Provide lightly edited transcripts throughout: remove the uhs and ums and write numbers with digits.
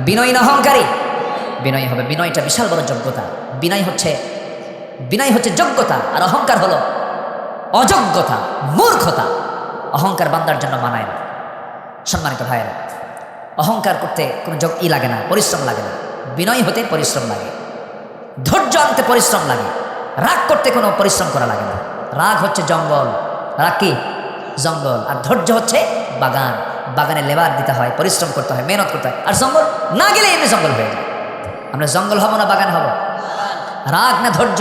বিনয়ী না অহংকারী? বিনয়ী হবে। বিনয়টা বিশাল বড় যোগ্যতা। বিনয় হচ্ছে যোগ্যতা, আর অহংকার হলো অযোগ্যতা, মূর্খতা। অহংকার বান্দার জন্য মানায় না। সম্মানিত ভাইয়েরা, অহংকার করতে কোনো লাগে না, পরিশ্রম লাগে না। বিনয়ী হতে পরিশ্রম লাগে, ধৈর্য আনতে পরিশ্রম লাগে, রাগ করতে কোনো পরিশ্রম করা লাগে না। রাগ হচ্ছে জঙ্গল, রাগ কি? জঙ্গল। আর ধৈর্য হচ্ছে বাগান। বাগানে লেবার দিতে হয়, পরিশ্রম করতে হয়, মেহনত করতে হয়। আর জঙ্গল না গেলে এমনি জঙ্গল হয়ে যায়। আমরা জঙ্গল হব না বাগান হব? রাগ না ধৈর্য?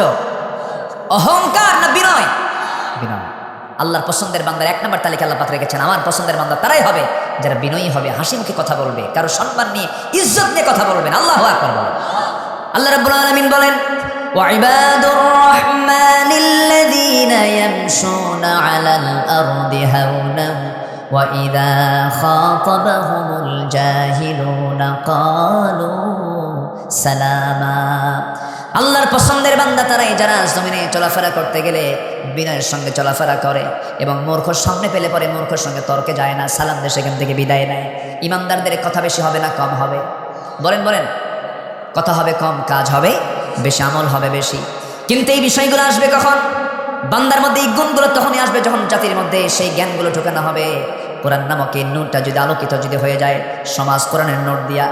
অহংকার না বিনয়? বিনয়। আল্লাহর পছন্দের বান্দার 1 নম্বর তালিকা আল্লাহ পাক রেখেছেন। আমার পছন্দের বান্দা তারাই হবে যারা বিনয়ী হবে, হাসি মুখে কথা বলবে, কারো সম্মান নিয়ে, ইজ্জত নিয়ে কথা বলবেন। আল্লাহু আকবার বলেন। আল্লাহ রাব্বুল আলামিন বলেন, ওয়াইবাদুর রাহমানিল্লাযীনা ইয়ামশুনা আলাল আরদি হাওনা ওয়া ইযা খাতাবাহুমুল জাহিলুনা ক্বালু সালামা। আল্লাহর পছন্দের বান্দা তারাই যারা জমিনে চলাফেরা করতে গেলে বিনয়ের সঙ্গে চলাফেরা করে এবং মূর্খর সামনে পেলে পরে মূর্খর সঙ্গে তর্কে যায় না, সালাম দিয়ে সেখান থেকে বিদায় নেয়। ইমানদারদের কথা বেশি হবে না কম হবে? বলেন বলেন। কথা হবে কম, কাজ হবে বেশি, আমল হবে বেশি। কিন্তু এই বিষয়গুলো আসবে কখন? বান্দার মধ্যে এই গুণগুলো তখনই আসবে যখন জাতির মধ্যে সেই জ্ঞানগুলো ঢোকানো হবে। কোরআন নামক এই নূরটা যদি আলোকিত যদি হয়ে যায়, সমাজ কোরআনের নূর দিয়া,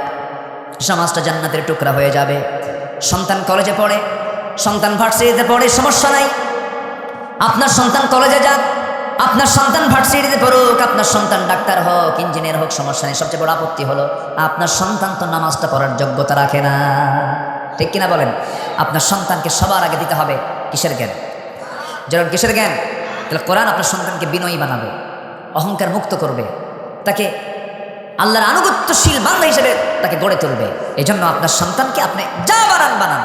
সমাজটা জান্নাতের টুকরা হয়ে যাবে। সন্তান কলেজে পড়ে, সন্তান ভার্সিটিতে পড়ে, সমস্যা নাই। আপনার সন্তান কলেজে যাক, আপনার সন্তান ভার্সিটিতে পড়ুক, আপনার সন্তান ডাক্তার হোক, ইঞ্জিনিয়ার হোক, সমস্যা নেই। সবচেয়ে বড় আপত্তি হলো আপনার সন্তান তো নামাজটা পড়ার যোগ্যতা রাখে না। ঠিক কিনা বলেন? আপনার সন্তানকে সবার আগে দিতে হবে কিসের জ্ঞান? যেমন কিসের জ্ঞান? তাহলে কোরআন আপনার সন্তানকে বিনয়ী বানাবে, অহংকার মুক্ত করবে, তাকে আল্লাহর আনুগত্যশীল বান্দা হিসেবে তাকে গড়ে তুলবে। এই জন্য আপনার সন্তানকে আপনি যা বানান,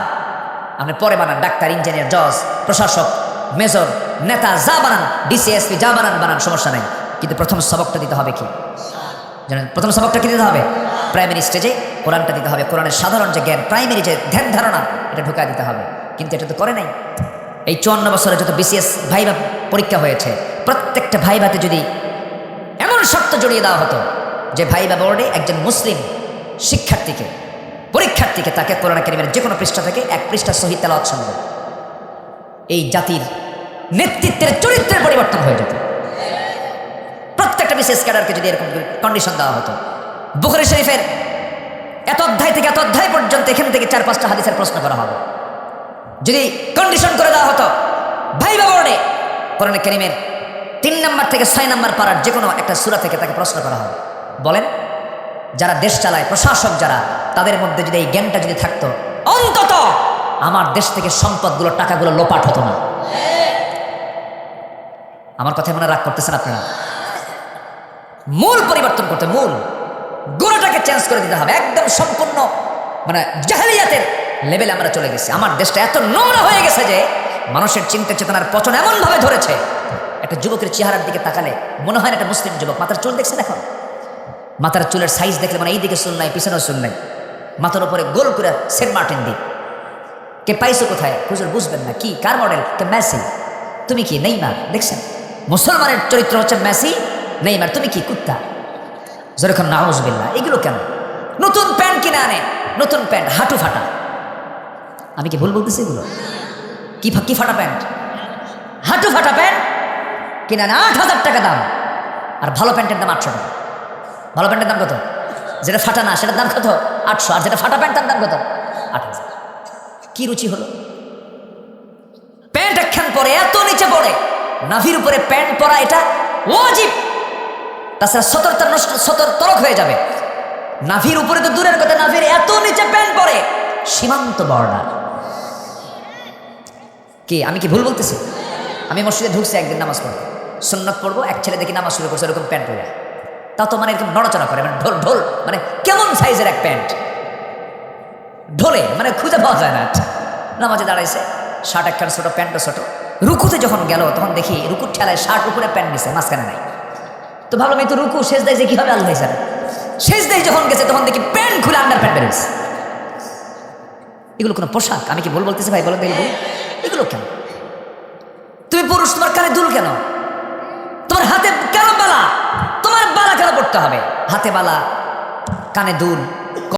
আপনি পরে বানান, ডাক্তার, ইঞ্জিনিয়ার, জজ, প্রশাসক, মেজর, নেতা, যা বানান, ডিসিএসপি, যা বানান, সমস্যা নেই। কিন্তু প্রথম সবকটা দিতে হবে কি জানেন? প্রথম সবকটা কি দিতে হবে? প্রাইমারি স্টেজে কোরআনটা দিতে হবে। কোরআনের সাধারণ যে জ্ঞান, প্রাইমারি যে ধ্যান ধারণা, এটা ঢুকা দিতে হবে। কিন্তু এটা তো করে নাই। এই 54 বছরে যত বিসিএস ভাইভা পরীক্ষা হয়েছে, প্রত্যেকটা ভাইভাতে যদি এমন শর্ত জড়িয়ে দেওয়া হতো যে ভাইভা বোর্ডে একজন মুসলিম পরীক্ষার্থীকে তাকে কোরআন কারীমের যে কোনো পৃষ্ঠা থেকে 1 পৃষ্ঠা সহিহ তেলাওয়াত শুনবে, এই জাতির নেতৃত্বের চরিত্রের পরিবর্তন হয়ে যেত। প্রত্যেকটা বিশেষ ক্যাডারকে যদি এরকম কন্ডিশন দেওয়া হতো, বুখারী শরীফের এত অধ্যায় থেকে এত অধ্যায় পর্যন্ত এখান থেকে 4-5টা হাদিসের প্রশ্ন করা হবে, যদি কন্ডিশন করে দেওয়া হতো ভাইভা বোর্ডে কোরআন কারীমের 3 নম্বর থেকে 6 নম্বর পারার যে কোনো একটা সূরা থেকে তাকে প্রশ্ন করা হবে, বলেন যারা দেশ চালায়, প্রশাসক যারা, তাদের মধ্যে যদি এই জ্ঞানটা যদি থাকতো, অন্তত আমার দেশ থেকে সম্পদগুলো, টাকাগুলো লোপাট হতো না। আমার কথায় মনে রাগ করতেছেন আপনারা? মূল পরিবর্তন করতে, মূল গুণটাকে চেঞ্জ করে দিতে হবে। একদম সম্পূর্ণ মানে জাহেলিয়াতের লেভেলে আমরা চলে গেছি। আমার দেশটা এত নোংরা হয়ে গেছে যে মানুষের চিন্তা চেতনার পচন এমন ভাবে ধরেছে, একটা যুবকের চেহারার দিকে তাকালে মনে হয় না একটা মুসলিম যুবক। মাথার চুল দেখছেন এখন? মাথার চুলের সাইজ দেখলে মানে এইদিকে চুল নাই, পিছনেও চুল নাই, মাথার উপরে গোল করে সেন্ট মার্টিন দি। কে পাইছো কোথায়? হুজুর বুঝবেন না। কি, কার মডেল? কে মেসি। তুমি কি নেইমার? দেখছেন মুসলমানের চরিত্র হচ্ছে মেসি, নেইমার। তুমি কি কুত্তা? যেরকম নাউজুবিল্লাহ। এগুলো কেন? নতুন প্যান্ট কিনে আনে, নতুন প্যান্ট হাঁটু ফাটা। আমি কি ভুল বলতেছি? এগুলো কি ফাটা প্যান্ট, হাঁটু ফাটা প্যান্ট কিনে আনে, 8,000 টাকা দাম। আর ভালো প্যান্টের দাম 800 টাকা। ভালো প্যান্টের দাম কত? যেটা ফাটা না সেটার দাম কত? 800। আর যেটা ফাটা প্যান্ট তার দাম কত? 8,000। কি রুচি হলো? প্যান্ট একখান পরে এত নিচে পড়ে, নাভির উপরে প্যান্ট পরা এটা ওয়াজিব, তাছাড়া সতর তরক হয়ে যাবে। নাভির উপরে তো দূরের কথা, নাভির এত নিচে প্যান্ট পরে, সীমান্ত বর্ডার। কি আমি কি ভুল বলতেছি? আমি মসজিদে ঢুকছি একদিন নামাজ পড়বো, সুন্নত পড়বো, এক ছেলে দেখি নামাজ শুরু করছে এরকম প্যান্ট পরে। তা তো মানে এরকম নড়াচড়া করে, মানে ঢোল মানে কেমন সাইজের এক প্যান্ট, ঢোলে মানে খুঁজে পাওয়া যায় না। নামাজে দাঁড়াইছে, শার্ট একখান ছোটো, প্যান্টও ছোটো। রুকুতে যখন গেল তখন দেখি রুকুর ঠেলায় শার্ট উপরে প্যান্ট নিছে, মাঝখানে নাই। তো ভাবলাম এই তো রুকু, শেষ দেয় যে কীভাবে আল্লাহ স্যার। শেষ দেয় যখন গেছে তখন দেখি প্যান্ট খুলে আন্ডার প্যান্ট বেরোচ্ছে। এগুলো কোনো পোশাক? আমি কি ভুল বলতেছি ভাই? বলেন দেখি এগুলো কেন? তুমি পুরুষ, তোমার কানে দুল কেন? হাতে কেন বালা? তোমার বালা কেন পড়তে হবে? হাতে বালা, কানে দুল,